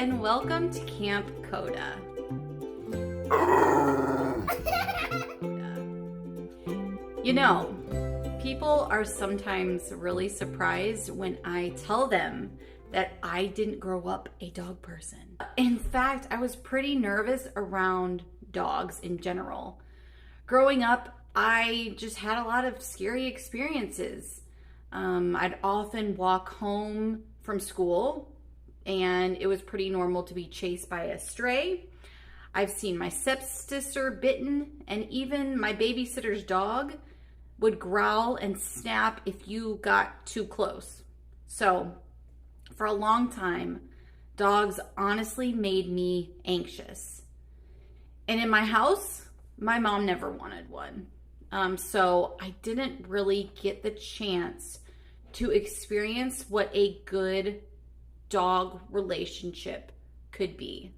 and welcome to Kamp Koda. You know, people are sometimes really surprised when I tell them that I didn't grow up a dog person. In fact, I was pretty nervous around dogs in general. Growing up, I just had a lot of scary experiences. I'd often walk home from school and it was pretty normal to be chased by a stray. I've seen my stepsister bitten, and even my babysitter's dog would growl and snap if you got too close. So for a long time, dogs honestly made me anxious. And in my house, my mom never wanted one. So I didn't really get the chance to experience what a good dog relationship could be.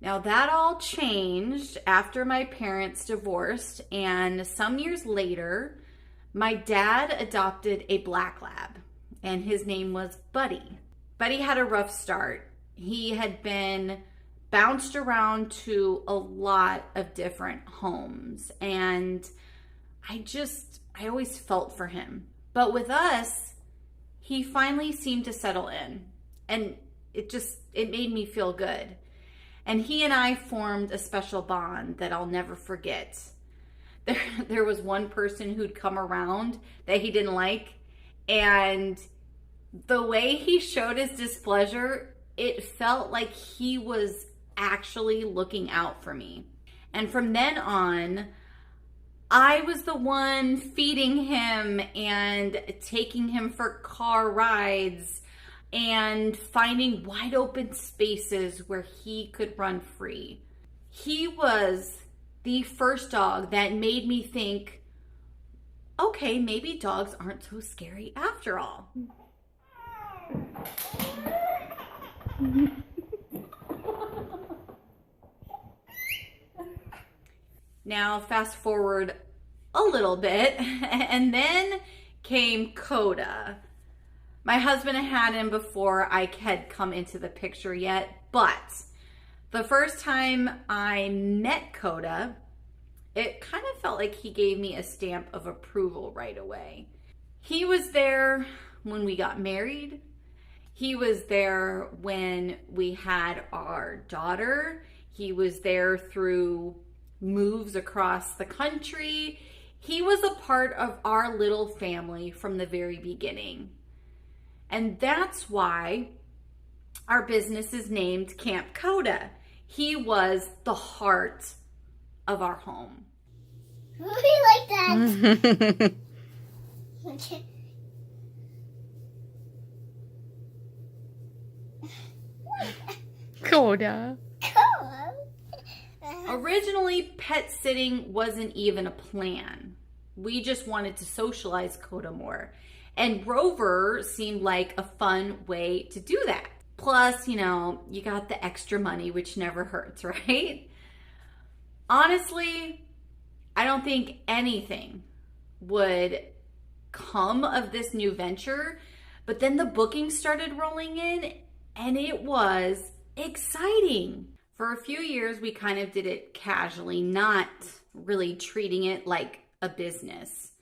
Now that all changed after my parents divorced, and some years later, my dad adopted a black lab, and his name was Buddy. Buddy had a rough start. He had been bounced around to a lot of different homes, and I always felt for him. But with us, he finally seemed to settle in, and it made me feel good. And he and I formed a special bond that I'll never forget. There was one person who'd come around that he didn't like, and the way he showed his displeasure, it felt like he was actually looking out for me. And from then on, I was the one feeding him and taking him for car rides and finding wide open spaces where he could run free. He was the first dog that made me think, okay, maybe dogs aren't so scary after all. Now, fast forward a little bit, and then came Koda. My husband had him before I had come into the picture yet, but the first time I met Koda, it kind of felt like he gave me a stamp of approval right away. He was there when we got married. He was there when we had our daughter. He was there through moves across the country. He was a part of our little family from the very beginning. And that's why our business is named Kamp Koda. He was the heart of our home. We like that. Okay. Koda. Originally, pet sitting wasn't even a plan. We just wanted to socialize Koda more. And Rover seemed like a fun way to do that. Plus, you got the extra money, which never hurts, right? Honestly, I don't think anything would come of this new venture, but then the bookings started rolling in, and it was exciting. For a few years, we kind of did it casually, not really treating it like a business.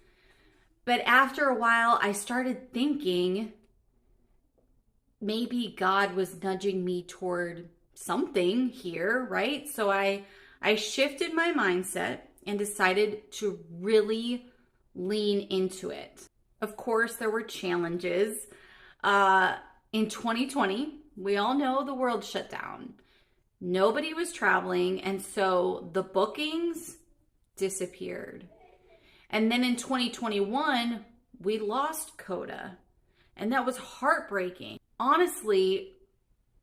But after a while, I started thinking maybe God was nudging me toward something here, right? So I shifted my mindset and decided to really lean into it. Of course, there were challenges. In 2020, we all know the world shut down. Nobody was traveling, and so the bookings disappeared. And then in 2021, we lost Koda, and that was heartbreaking. Honestly,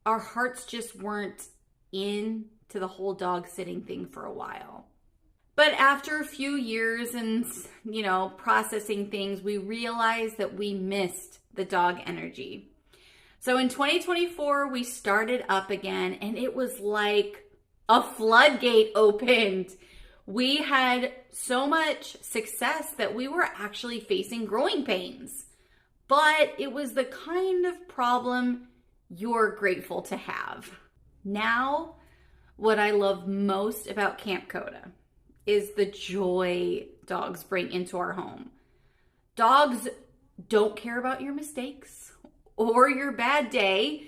our hearts just weren't into the whole dog sitting thing for a while. But after a few years and, processing things, we realized that we missed the dog energy. So in 2024, we started up again, and it was like a floodgate opened. We had so much success that we were actually facing growing pains. But it was the kind of problem you're grateful to have. Now, what I love most about Kamp Koda is the joy dogs bring into our home. Dogs don't care about your mistakes or your bad day.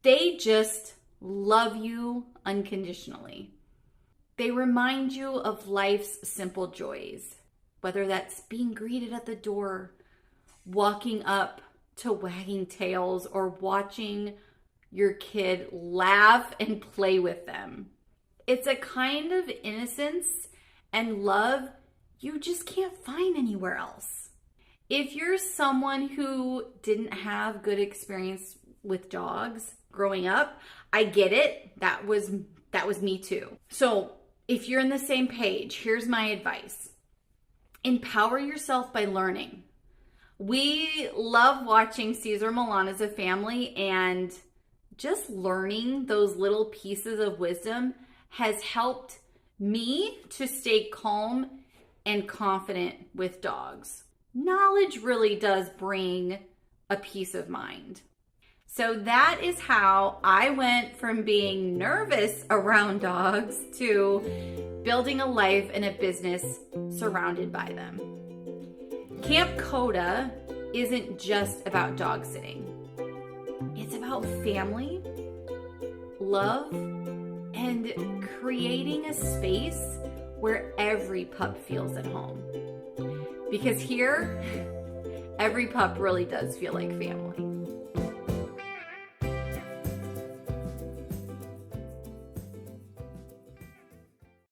They just love you unconditionally. They remind you of life's simple joys, whether that's being greeted at the door, walking up to wagging tails, or watching your kid laugh and play with them. It's a kind of innocence and love you just can't find anywhere else. If you're someone who didn't have good experience with dogs growing up, I get it. That was me too. So if you're in the same page, here's my advice. Empower yourself by learning. We love watching Caesar Milan as a family, and just learning those little pieces of wisdom has helped me to stay calm and confident with dogs. Knowledge really does bring a peace of mind. So that is how I went from being nervous around dogs to building a life and a business surrounded by them. Kamp Koda isn't just about dog sitting. It's about family, love, and creating a space where every pup feels at home. Because here, every pup really does feel like family.